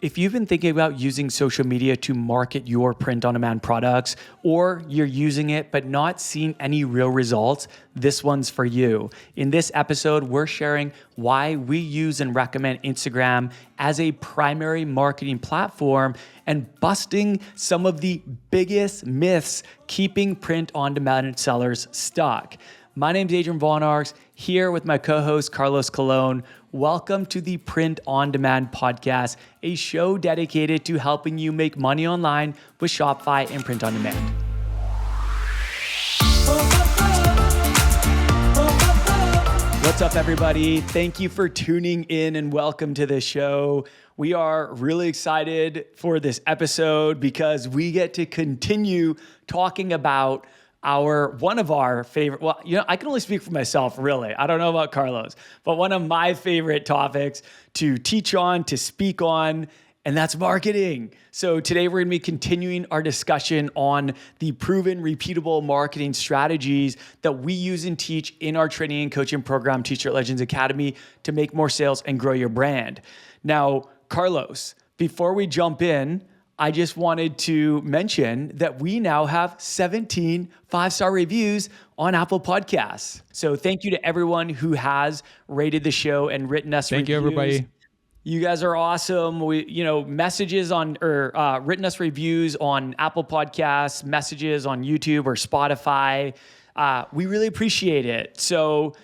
If you've been thinking about using social media to market your print-on-demand products, or you're using it but not seeing any real results, this one's for you. In this episode, we're sharing why we use and recommend Instagram as a primary marketing platform and busting some of the biggest myths keeping print-on-demand sellers stuck. My name's Adrian Von Arx, here with my co-host Carlos Colon. Welcome to the Print on Demand podcast, a show dedicated to helping you make money online with Shopify and print on demand. What's up, everybody? Thank you for tuning in and welcome to the show. We are really excited for this episode because we get to continue talking about one of our favorite, I can only speak for myself, really. I don't know about Carlos, but one of my favorite topics to teach on, to speak on, and that's marketing. So today we're going to be continuing our discussion on the proven, repeatable marketing strategies that we use and teach in our training and coaching program, Teacher Legends Academy, to make more sales and grow your brand. Now, Carlos, before we jump in, I just wanted to mention that we now have 17 five-star reviews on Apple Podcasts. So thank you to everyone who has rated the show and written us reviews. Thank you, everybody. You guys are awesome. Messages on or written us reviews on Apple Podcasts, messages on YouTube or Spotify. We really appreciate it. So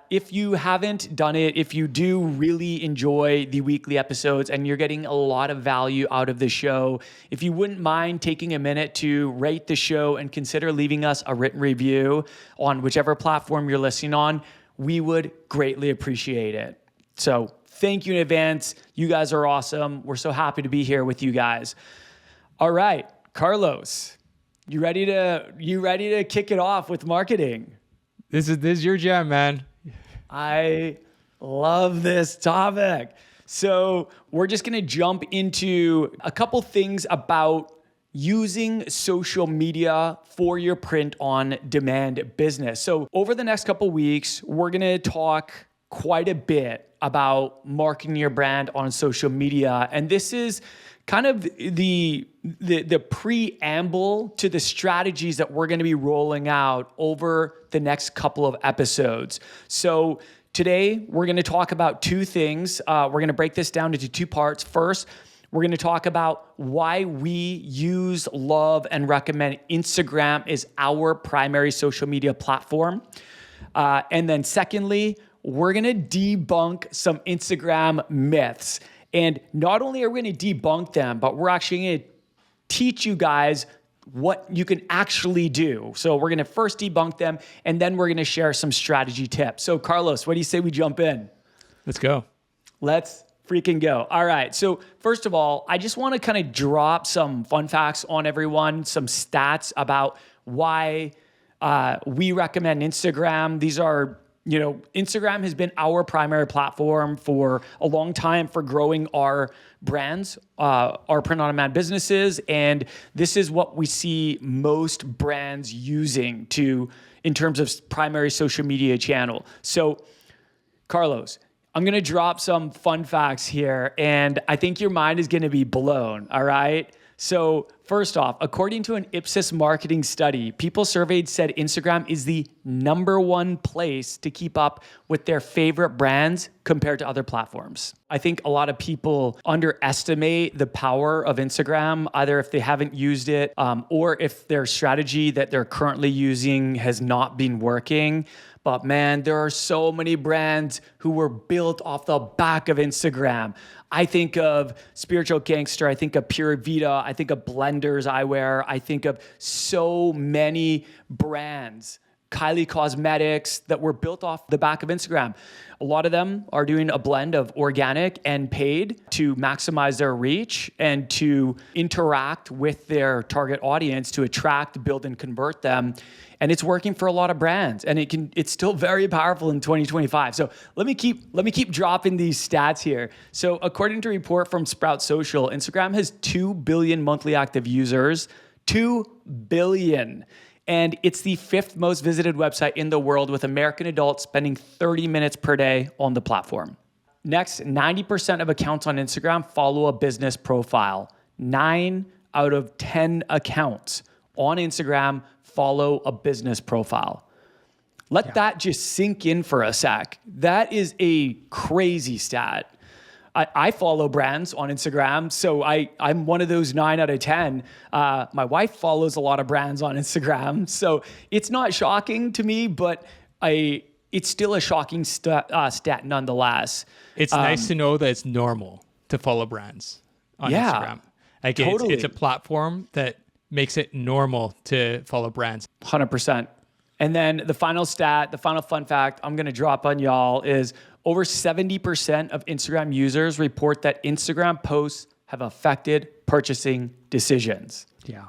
if you haven't done it, if you do really enjoy the weekly episodes and you're getting a lot of value out of the show, if you wouldn't mind taking a minute to rate the show and consider leaving us a written review on whichever platform you're listening on, we would greatly appreciate it. So thank you in advance. You guys are awesome. We're so happy to be here with you guys. All right, Carlos, you ready to kick it off with marketing? This is your jam, man. I love this topic. So we're just going to jump into a couple things about using social media for your print-on-demand business. So over the next couple weeks, we're going to talk quite a bit about marketing your brand on social media. And this is kind of the preamble to the strategies that we're going to be rolling out over the next couple of episodes. So today we're going to talk about two things. We're going to break this down into two parts. First, we're going to talk about why we use, love, and recommend Instagram as our primary social media platform. And then secondly, we're going to debunk some Instagram myths. And not only are we going to debunk them, but we're actually going to teach you guys what you can actually do. So we're going to first debunk them, and then we're going to share some strategy tips. So Carlos, what do you say we jump in? Let's go. Let's freaking go. All right. So first of all, I just want to kind of drop some fun facts on everyone, some stats about why we recommend Instagram. These are Instagram has been our primary platform for a long time for growing our brands, our print-on-demand businesses, and this is what we see most brands using in terms of primary social media channel. So, Carlos, I'm going to drop some fun facts here, and I think your mind is going to be blown, all right? So first off, according to an Ipsos marketing study, people surveyed said Instagram is the number one place to keep up with their favorite brands compared to other platforms. I think a lot of people underestimate the power of Instagram, either if they haven't used it or if their strategy that they're currently using has not been working. But man, there are so many brands who were built off the back of Instagram. I think of Spiritual Gangster, I think of Pure Vita, I think of Blenders Eyewear, I think of so many brands, Kylie Cosmetics, that were built off the back of Instagram. A lot of them are doing a blend of organic and paid to maximize their reach and to interact with their target audience to attract, build, and convert them. And it's working for a lot of brands, and it's still very powerful in 2025. So let me keep dropping these stats here. So according to a report from Sprout Social, Instagram has 2 billion monthly active users, 2 billion. And it's the 5th most visited website in the world, with American adults spending 30 minutes per day on the platform. Next, 90% of accounts on Instagram follow a business profile. 9 out of 10 accounts on Instagram follow a business profile. Let that just sink in for a sec. That is a crazy stat. I follow brands on Instagram, so I'm one of those 9 out of 10. My wife follows a lot of brands on Instagram, so it's not shocking to me, but it's still a shocking stat nonetheless. It's nice to know that it's normal to follow brands on Instagram. Like totally. it's a platform that makes it normal to follow brands. 100%. And then the final stat, the final fun fact I'm going to drop on y'all is over 70% of Instagram users report that Instagram posts have affected purchasing decisions. Yeah.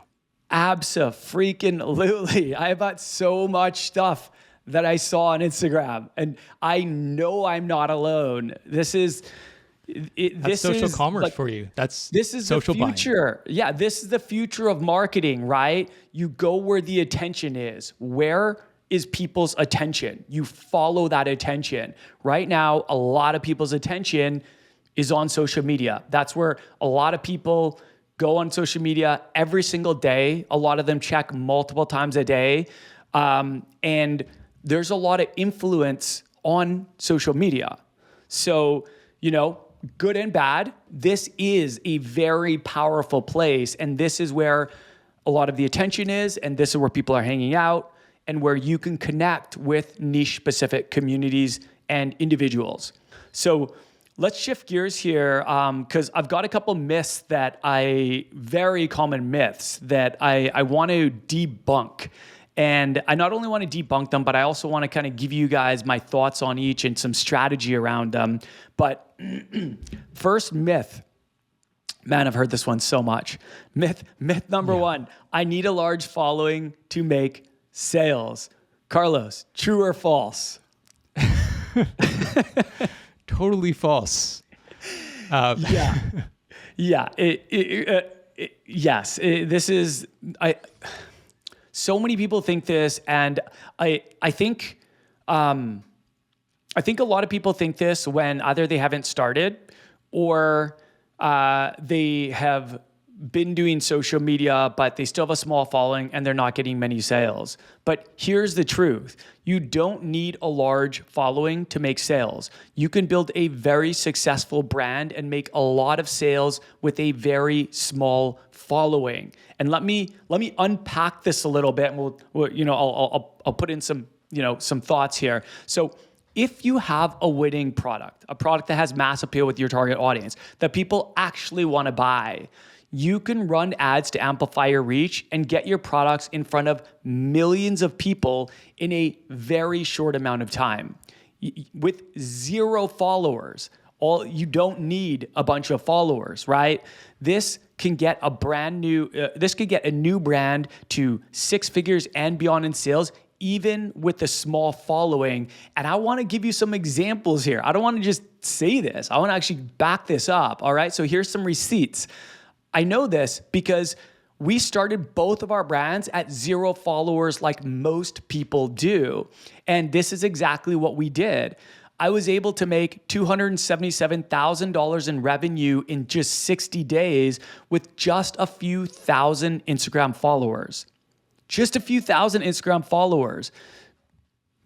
Abso-freaking-lutely. I bought so much stuff that I saw on Instagram, and I know I'm not alone. This is social commerce for you. This is social the future. Buying. Yeah, this is the future of marketing, right? You go where the attention is. Where is people's attention? You follow that attention. Right now, a lot of people's attention is on social media. That's where a lot of people go on social media every single day. A lot of them check multiple times a day. And there's a lot of influence on social media. So, good and bad, this is a very powerful place. And this is where a lot of the attention is. And this is where people are hanging out and where you can connect with niche specific communities and individuals. So let's shift gears here because I've got a couple myths very common myths that I want to debunk. And I not only want to debunk them, but I also want to kind of give you guys my thoughts on each and some strategy around them. But first myth, man, I've heard this one so much. Myth number one, I need a large following to make sales. Carlos, true or false? Totally false. Yes. So many people think this, and I think a lot of people think this when either they haven't started or they have been doing social media, but they still have a small following and they're not getting many sales. But here's the truth. You don't need a large following to make sales. You can build a very successful brand and make a lot of sales with a very small following. And let me unpack this a little bit, and I'll put in some thoughts here. So if you have a winning product, a product that has mass appeal with your target audience that people actually want to buy, you can run ads to amplify your reach and get your products in front of millions of people in a very short amount of time. With 0 followers, you don't need a bunch of followers, right? This can get a new brand to 6 figures and beyond in sales, even with a small following. And I want to give you some examples here. I don't want to just say this. I want to actually back this up. All right. So here's some receipts. I know this because we started both of our brands at 0 followers like most people do. And this is exactly what we did. I was able to make $277,000 in revenue in just 60 days with just a few thousand Instagram followers. Just a few thousand Instagram followers.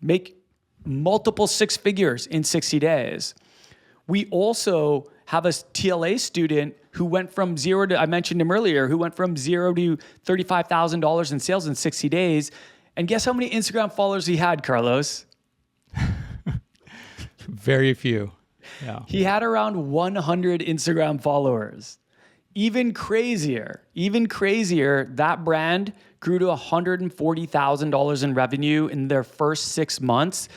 Make multiple 6 figures in 60 days. We also have a TLA student who went from 0 to, I mentioned him earlier, who went from 0 to $35,000 in sales in 60 days. And guess how many Instagram followers he had, Carlos? Very few. Yeah. He had around 100 Instagram followers. Even crazier, that brand grew to $140,000 in revenue in their first 6 months.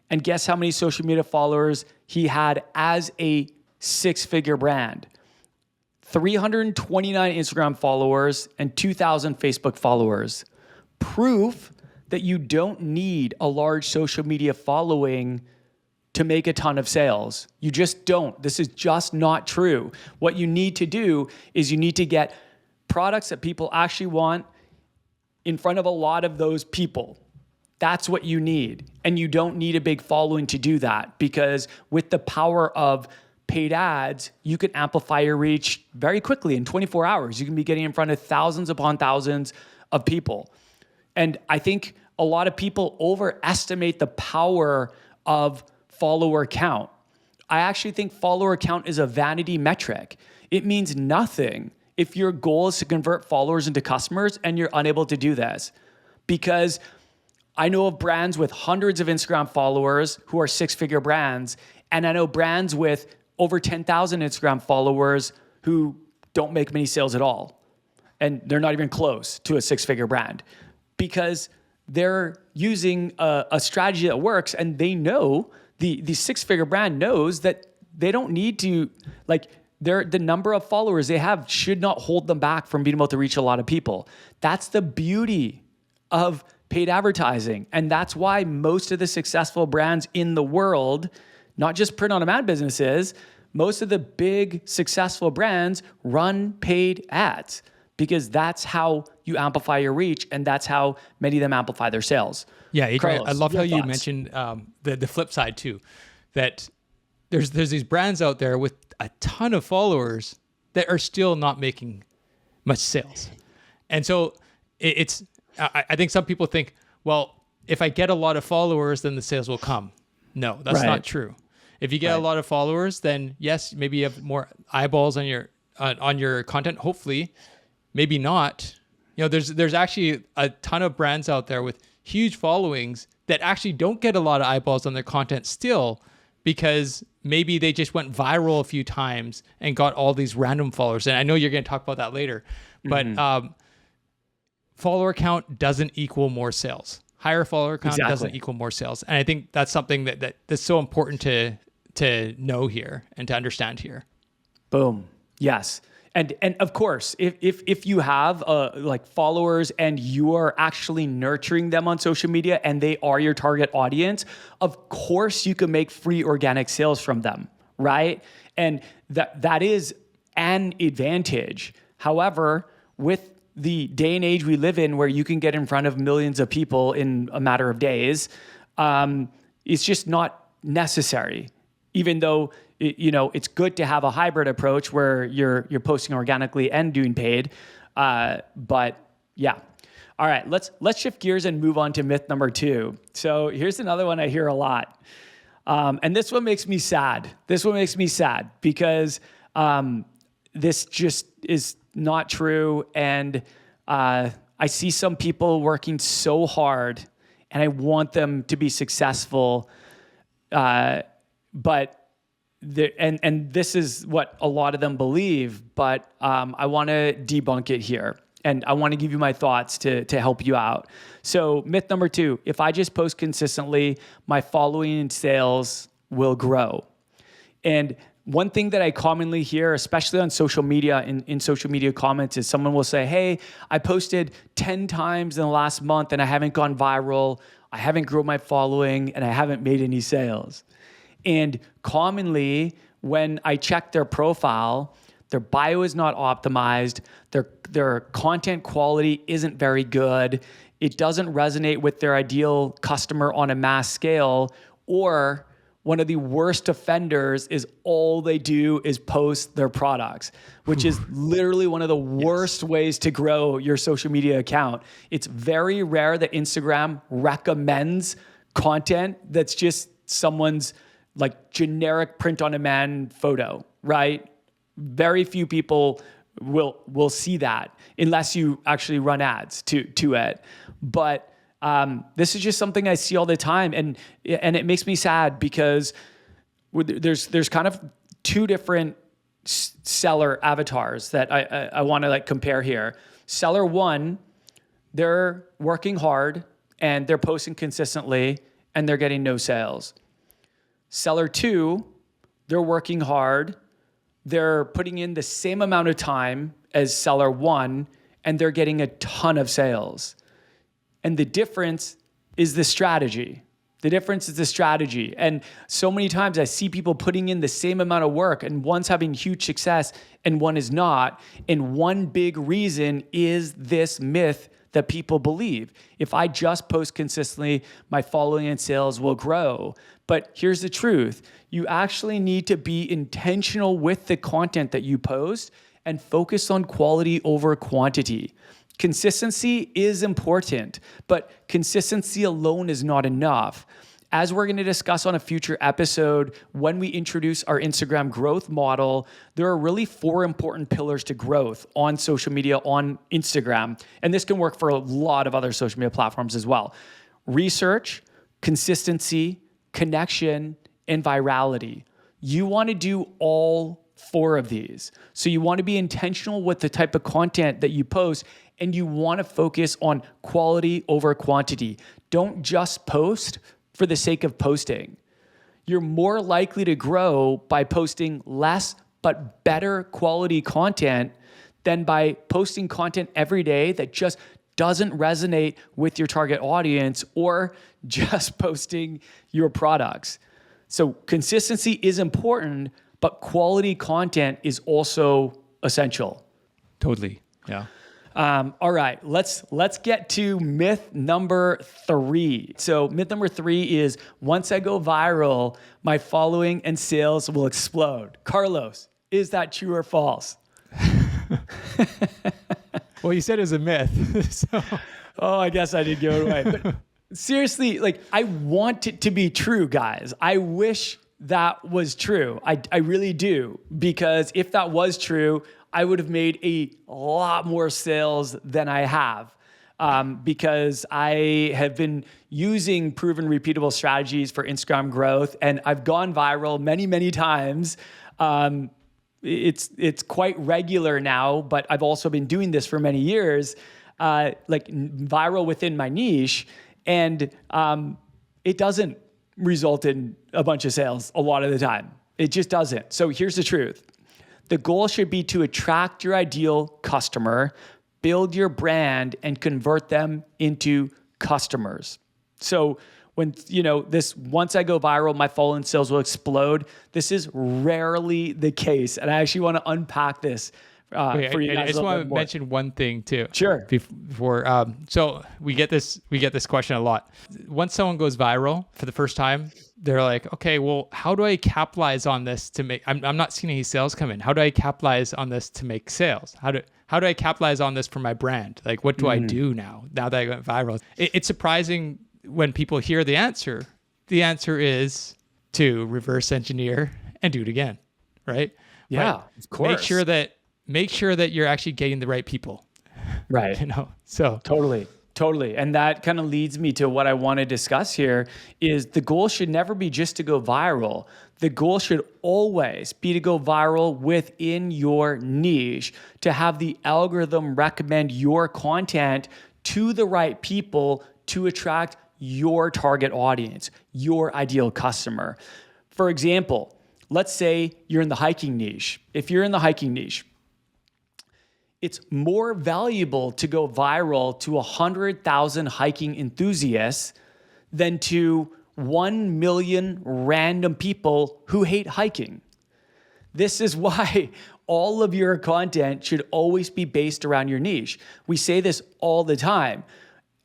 And guess how many social media followers he had as a 6-figure brand? 329 Instagram followers and 2,000 Facebook followers. Proof that you don't need a large social media following to make a ton of sales. You just don't. This is just not true. What you need to do is you need to get products that people actually want in front of a lot of those people. That's what you need. And you don't need a big following to do that, because with the power of paid ads, you can amplify your reach very quickly. In 24 hours, you can be getting in front of thousands upon thousands of people. And I think a lot of people overestimate the power of follower count. I actually think follower count is a vanity metric. It means nothing if your goal is to convert followers into customers and you're unable to do this. Because I know of brands with hundreds of Instagram followers who are six-figure brands, and I know brands with over 10,000 Instagram followers who don't make many sales at all. And they're not even close to a six-figure brand, because they're using a strategy that works, and they know, the six-figure brand knows that they don't need to, like, the number of followers they have should not hold them back from being able to reach a lot of people. That's the beauty of paid advertising. And that's why most of the successful brands in the world, not just print-on-demand businesses, most of the big successful brands run paid ads, because that's how you amplify your reach, and that's how many of them amplify their sales. Yeah, Adrian, Carlos, I love how your you thoughts? mentioned the flip side too, that there's these brands out there with a ton of followers that are still not making much sales. And so I think some people think, well, if I get a lot of followers, then the sales will come. No, that's not true. If you get a lot of followers, then yes, maybe you have more eyeballs on your content, hopefully. Maybe not. You know, there's actually a ton of brands out there with huge followings that actually don't get a lot of eyeballs on their content still, because maybe they just went viral a few times and got all these random followers. And I know you're going to talk about that later, but follower count doesn't equal more sales. Higher follower count doesn't equal more sales. And I think that's something that's so important to know here and to understand here. Boom. Yes. And of course, if you have like followers and you are actually nurturing them on social media and they are your target audience, of course you can make free organic sales from them, right? And that is an advantage. However, with the day and age we live in, where you can get in front of millions of people in a matter of days, it's just not necessary. Even though it's good to have a hybrid approach where you're posting organically and doing paid, but yeah. All right, let's shift gears and move on to myth number 2. So here's another one I hear a lot, and this one makes me sad. This one makes me sad because this just is not true, and I see some people working so hard, and I want them to be successful, but this is what a lot of them believe, but I want to debunk it here, and I want to give you my thoughts to help you out. So myth number 2, if I just post consistently, my following and sales will grow. And one thing that I commonly hear, especially on social media, in social media comments, is someone will say, hey, I posted 10 times in the last month and I haven't gone viral, I haven't grown my following, and I haven't made any sales. And commonly, when I check their profile, their bio is not optimized, their content quality isn't very good, it doesn't resonate with their ideal customer on a mass scale, or one of the worst offenders is all they do is post their products, which is literally one of the worst ways to grow your social media account. It's very rare that Instagram recommends content that's just someone's like generic print-on-demand photo, right? Very few people will see that unless you actually run ads to it. But this is just something I see all the time, and it makes me sad because there's kind of 2 different seller avatars that I want to like compare here. Seller 1, they're working hard and they're posting consistently and they're getting no sales. Seller 2, they're working hard, they're putting in the same amount of time as seller 1, and they're getting a ton of sales. And the difference is the strategy. The difference is the strategy. And so many times I see people putting in the same amount of work and one's having huge success and one is not. And one big reason is this myth that people believe. If I just post consistently, my following and sales will grow. But here's the truth. You actually need to be intentional with the content that you post and focus on quality over quantity. Consistency is important, but consistency alone is not enough. As we're going to discuss on a future episode, when we introduce our Instagram growth model, there are really 4 important pillars to growth on social media, on Instagram. And this can work for a lot of other social media platforms as well. Research, consistency, connection, and virality. You want to do all 4 of these. So you want to be intentional with the type of content that you post, and you want to focus on quality over quantity. Don't just post for the sake of posting. You're more likely to grow by posting less but better quality content than by posting content every day that just doesn't resonate with your target audience or just posting your products. So consistency is important, but quality content is also essential. Totally. Yeah. All right, let's get to myth number 3. So myth number 3 is once I go viral, my following and sales will explode. Carlos, is that true or false? Well, you said it was a myth. So. Oh, I guess I did give it away. But seriously, like I want it to be true, guys. I wish that was true. I really do. Because if that was true, I would have made a lot more sales than I have because I have been using proven repeatable strategies for Instagram growth, and I've gone viral many, many times. It's quite regular now, but I've also been doing this for many years, like viral within my niche, and it doesn't result in a bunch of sales a lot of the time. It just doesn't. So here's the truth. The goal should be to attract your ideal customer, build your brand, and convert them into customers. So when, this once I go viral, my following sales will explode. This is rarely the case. And I actually want to unpack this for you guys. I just want to mention one thing too. Sure. Before, so we get this question a lot. Once someone goes viral for the first time, they're like, okay, well, how do I capitalize on this to make? I'm not seeing any sales come in. How do I capitalize on this to make sales? How do I capitalize on this for my brand? Like, what do I do now that I went viral? It's surprising when people hear the answer. The answer is to reverse engineer and do it again, right? Yeah, but of course. Make sure that you're actually getting the right people. Right. So Totally. And that kind of leads me to what I want to discuss here is the goal should never be just to go viral. The goal should always be to go viral within your niche, to have the algorithm recommend your content to the right people to attract your target audience, your ideal customer. For example, let's say you're in the hiking niche. If you're in the hiking niche, it's more valuable to go viral to 100,000 hiking enthusiasts than to 1 million random people who hate hiking. This is why all of your content should always be based around your niche. We say this all the time.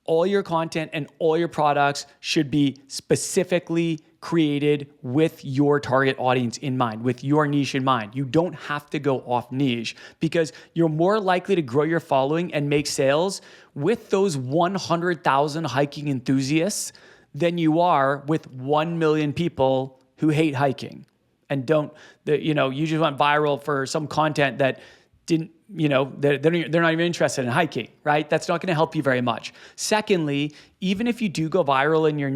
All your content and all your products should be specifically created with your target audience in mind, with your niche in mind. You don't have to go off niche because you're more likely to grow your following and make sales with those 100,000 hiking enthusiasts than you are with 1 million people who hate hiking and you just went viral for some content that didn't, they're not even interested in hiking, right? That's not going to help you very much. Secondly, even if you do go viral in your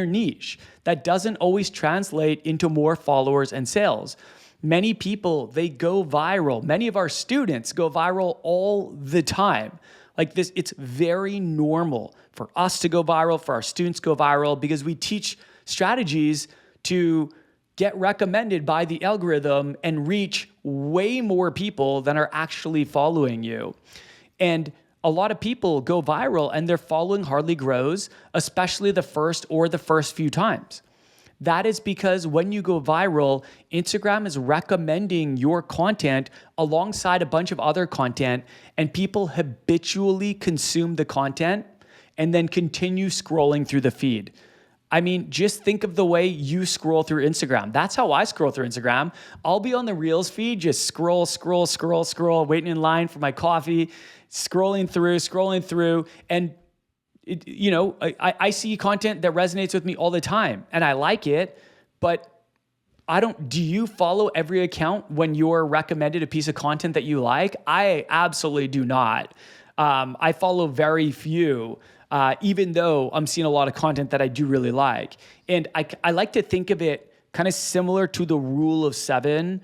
niche, that doesn't always translate into more followers and sales. Many people, they go viral. Many of our students go viral all the time. Like this, it's very normal for us to go viral, for our students to go viral, because we teach strategies to get recommended by the algorithm and reach way more people than are actually following you. And a lot of people go viral and their following hardly grows, especially the first few times. That is because when you go viral, Instagram is recommending your content alongside a bunch of other content, and people habitually consume the content and then continue scrolling through the feed. I mean, just think of the way you scroll through Instagram. That's how I scroll through Instagram. I'll be on the Reels feed, just scroll, waiting in line for my coffee, scrolling through. And I see content that resonates with me all the time and I like it, but do you follow every account when you're recommended a piece of content that you like? I absolutely do not. I follow very few. Even though I'm seeing a lot of content that I do really like. And I like to think of it kind of similar to the rule of 7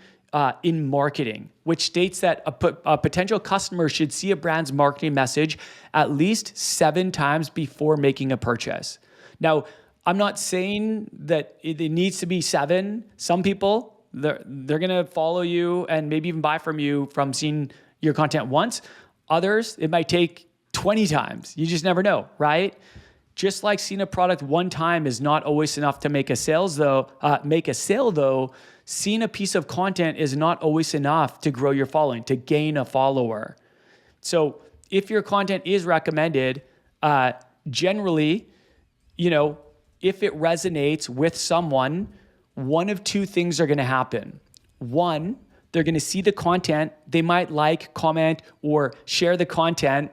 in marketing, which states that a potential customer should see a brand's marketing message at least 7 times before making a purchase. Now, I'm not saying that it needs to be 7. Some people, they're going to follow you and maybe even buy from you from seeing your content once. Others, it might take 20 times. You just never know, right? Just like seeing a product one time is not always enough to make a sale though, seeing a piece of content is not always enough to grow your following, to gain a follower. So if your content is recommended, generally, if it resonates with someone, one of 2 things are going to happen. One, they're going to see the content, they might like, comment, or share the content,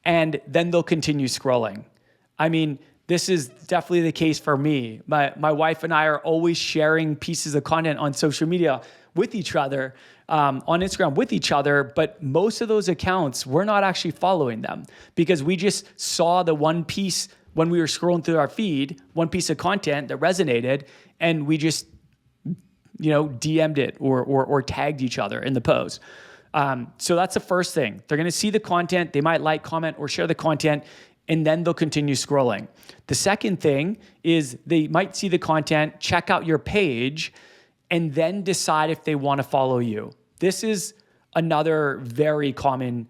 and then they'll continue scrolling. I mean, this is definitely the case for me. My wife and I are always sharing pieces of content on social media with each other, on Instagram with each other, but most of those accounts, we're not actually following them because we just saw the one piece when we were scrolling through our feed, one piece of content that resonated, and we just, DM'd it or tagged each other in the post. So that's the first thing. They're going to see the content. They might like, comment, or share the content, and then they'll continue scrolling. The second thing is they might see the content, check out your page, and then decide if they want to follow you. This is another very common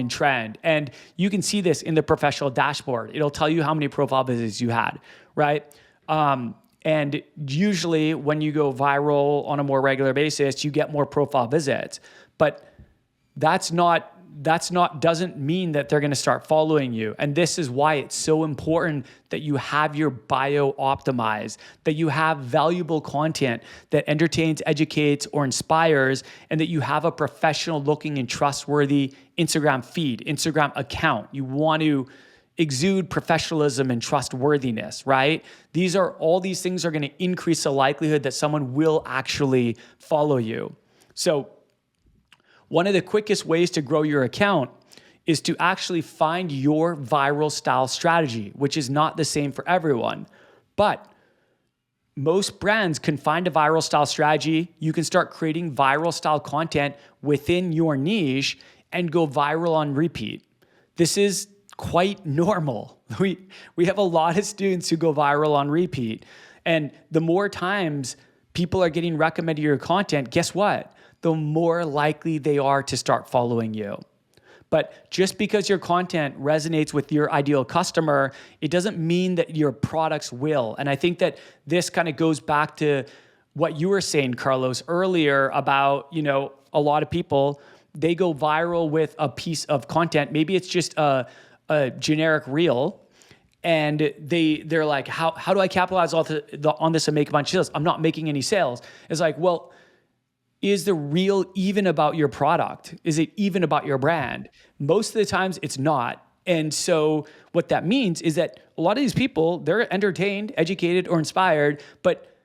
trend. And you can see this in the professional dashboard. It'll tell you how many profile visits you had, right? And usually when you go viral on a more regular basis, you get more profile visits, but doesn't mean that they're going to start following you. And this is why it's so important that you have your bio optimized, that you have valuable content that entertains, educates, or inspires, and that you have a professional looking and trustworthy Instagram feed, Instagram account. You want to exude professionalism and trustworthiness, right? All these things are going to increase the likelihood that someone will actually follow you. So one of the quickest ways to grow your account is to actually find your viral style strategy, which is not the same for everyone. But most brands can find a viral style strategy. You can start creating viral style content within your niche and go viral on repeat. This is quite normal. We have a lot of students who go viral on repeat. And the more times people are getting recommended your content, guess what? The more likely they are to start following you. But just because your content resonates with your ideal customer, it doesn't mean that your products will. And I think that this kind of goes back to what you were saying, Carlos, earlier about, a lot of people, they go viral with a piece of content. Maybe it's just a generic reel, and they're like, how do I capitalize on this and make a bunch of sales? I'm not making any sales. It's like, well, is the reel even about your product? Is it even about your brand? Most of the times it's not. And so what that means is that a lot of these people, they're entertained, educated, or inspired, but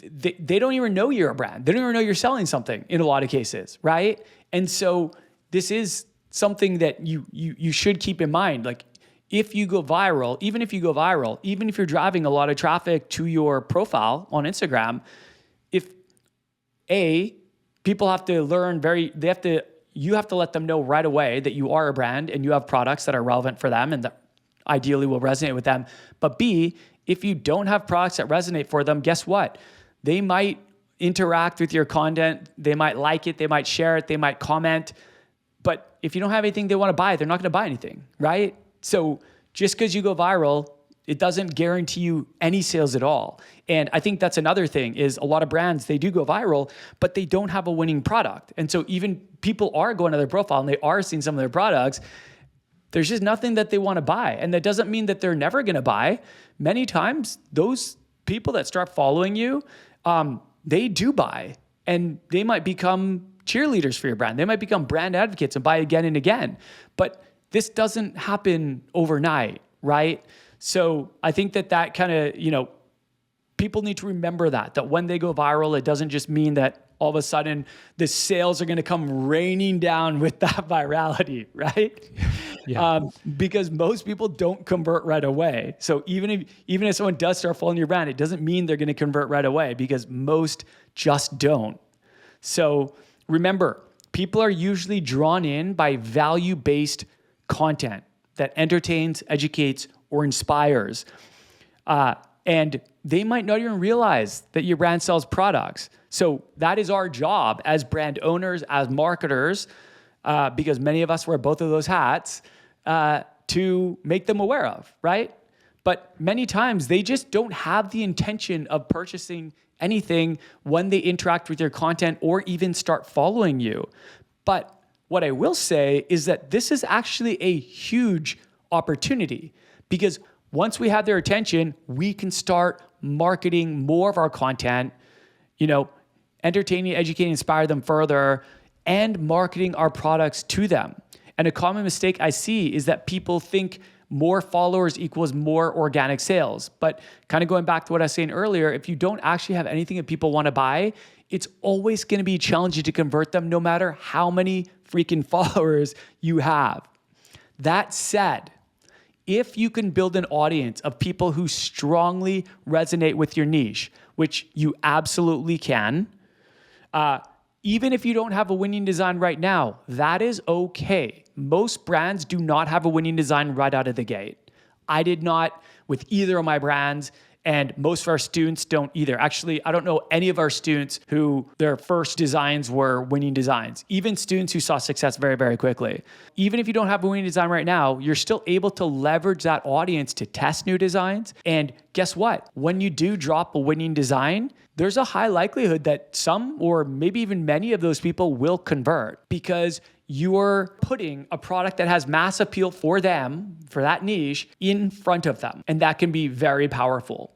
they don't even know you're a brand. They don't even know you're selling something in a lot of cases, right? And so this is something that you should keep in mind. Like, if you go viral, even if you're driving a lot of traffic to your profile on Instagram, people have to learn you have to let them know right away that you are a brand and you have products that are relevant for them and that ideally will resonate with them. But B, if you don't have products that resonate for them, guess what? They might interact with your content. They might like it. They might share it. They might comment. But if you don't have anything they want to buy, they're not going to buy anything, right? So just because you go viral, it doesn't guarantee you any sales at all. And I think that's another thing is a lot of brands, they do go viral, but they don't have a winning product. And so even people are going to their profile and they are seeing some of their products, there's just nothing that they want to buy. And that doesn't mean that they're never going to buy. Many times those people that start following you, they do buy, and they might become cheerleaders for your brand. They might become brand advocates and buy again and again. But this doesn't happen overnight, right? So I think that kind of, people need to remember that when they go viral, it doesn't just mean that all of a sudden the sales are going to come raining down with that virality, right? Yeah. Because most people don't convert right away. So even if someone does start following your brand, it doesn't mean they're going to convert right away, because most just don't. So remember, people are usually drawn in by value-based content that entertains, educates, or inspires. And they might not even realize that your brand sells products. So that is our job as brand owners, as marketers, because many of us wear both of those hats, to make them aware of, right? But many times they just don't have the intention of purchasing anything when they interact with your content or even start following you. But what I will say is that this is actually a huge opportunity, because once we have their attention, we can start marketing more of our content, entertaining, educating, inspire them further, and marketing our products to them. And a common mistake I see is that people think more followers equals more organic sales. But kind of going back to what I was saying earlier, if you don't actually have anything that people want to buy, it's always going to be challenging to convert them, no matter how many freaking followers you have. That said, if you can build an audience of people who strongly resonate with your niche, which you absolutely can, even if you don't have a winning design right now, that is okay. Most brands do not have a winning design right out of the gate. I did not with either of my brands, and most of our students don't either. Actually, I don't know any of our students who their first designs were winning designs, even students who saw success very, very quickly. Even if you don't have a winning design right now, you're still able to leverage that audience to test new designs. And guess what? When you do drop a winning design, there's a high likelihood that some or maybe even many of those people will convert, because you're putting a product that has mass appeal for them, for that niche, in front of them. And that can be very powerful.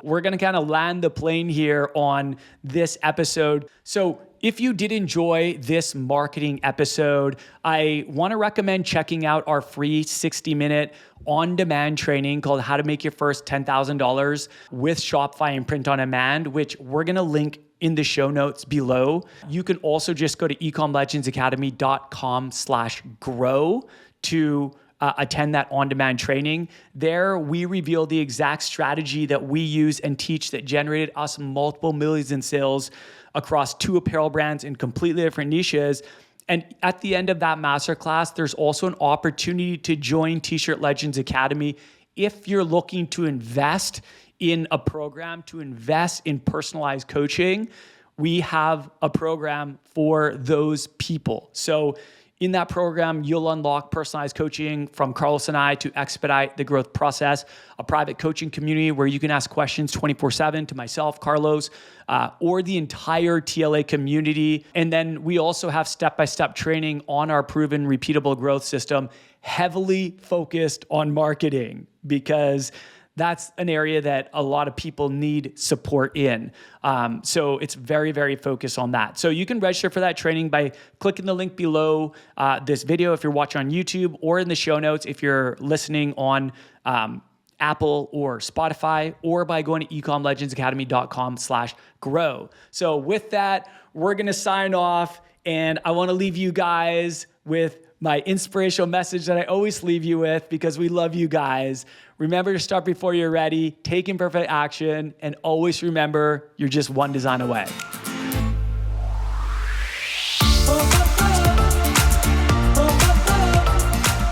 We're going to kind of land the plane here on this episode. So if you did enjoy this marketing episode, I want to recommend checking out our free 60-minute on-demand training called How to Make Your First $10,000 with Shopify and Print on Demand, which we're going to link in the show notes below. You can also just go to ecomlegendsacademy.com/grow to attend that on-demand training. There, we reveal the exact strategy that we use and teach that generated us multiple millions in sales across 2 apparel brands in completely different niches. And at the end of that masterclass, there's also an opportunity to join T-Shirt Legends Academy if you're looking to invest in a program, to invest in personalized coaching. We have a program for those people. So in that program, you'll unlock personalized coaching from Carlos and I to expedite the growth process, a private coaching community where you can ask questions 24/7 to myself, Carlos, or the entire TLA community. And then we also have step-by-step training on our proven repeatable growth system, heavily focused on marketing, because that's an area that a lot of people need support in. So it's very, very focused on that. So you can register for that training by clicking the link below this video if you're watching on YouTube, or in the show notes if you're listening on Apple or Spotify, or by going to ecomlegendsacademy.com/grow. So with that, we're going to sign off, and I want to leave you guys with my inspirational message that I always leave you with, because we love you guys. Remember to start before you're ready, take imperfect action, and always remember you're just one design away.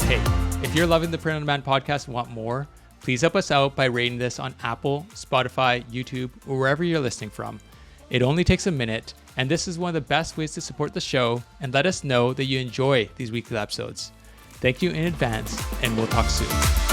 Hey, if you're loving the Print on Demand podcast and want more, please help us out by rating this on Apple, Spotify, YouTube, or wherever you're listening from. It only takes a minute, And this is one of the best ways to support the show and let us know that you enjoy these weekly episodes. Thank you in advance, and we'll talk soon.